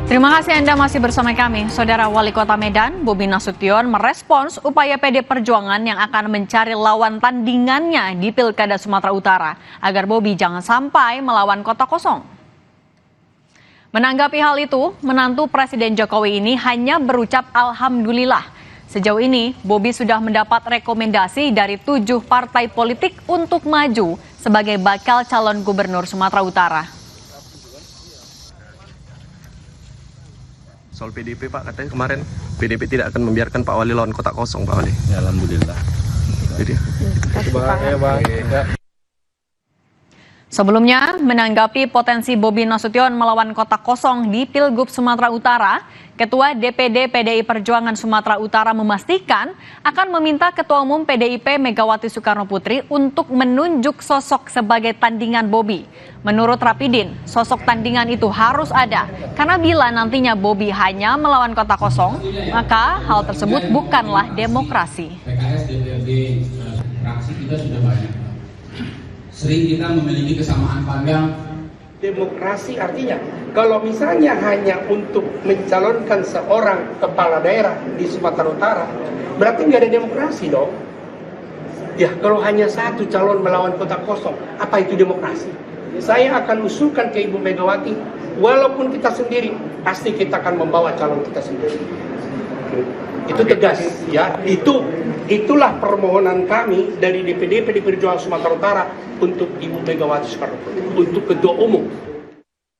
Terima kasih Anda masih bersama kami. Saudara Wali Kota Medan, Bobi Nasution, merespons upaya PD Perjuangan yang akan mencari lawan tandingannya di Pilkada Sumatera Utara, agar Bobi jangan sampai melawan kota kosong. Menanggapi hal itu, menantu Presiden Jokowi ini hanya berucap Alhamdulillah. Sejauh ini, Bobi sudah mendapat rekomendasi dari 7 partai politik untuk maju sebagai bakal calon gubernur Sumatera Utara. Soal PDIP Pak, katanya kemarin PDIP tidak akan membiarkan Pak Wali lawan kota kosong Pak Wali. Ya, alhamdulillah. Jadi, Sebelumnya, menanggapi potensi Bobi Nasution melawan kota kosong di Pilgub Sumatera Utara, Ketua DPD PDI Perjuangan Sumatera Utara memastikan akan meminta Ketua Umum PDIP Megawati Soekarno Putri untuk menunjuk sosok sebagai tandingan Bobi. Menurut Rapidin, sosok tandingan itu harus ada, karena bila nantinya Bobi hanya melawan kota kosong, maka hal tersebut bukanlah demokrasi. PKS, DPRD, fraksi kita sudah banyak. Sering kita memiliki kesamaan pandang. Demokrasi artinya kalau misalnya hanya untuk mencalonkan seorang kepala daerah di Sumatera Utara, berarti nggak ada demokrasi dong. Ya, kalau hanya satu calon melawan kota kosong, apa itu demokrasi? Saya akan usulkan ke Ibu Megawati, walaupun kita sendiri, pasti kita akan membawa calon kita sendiri. Itu tegas, ya. Itulah permohonan kami dari DPD PDI Perjuangan Sumatera Utara untuk Ibu Megawati Soekarno Putri, untuk Ketua Umum.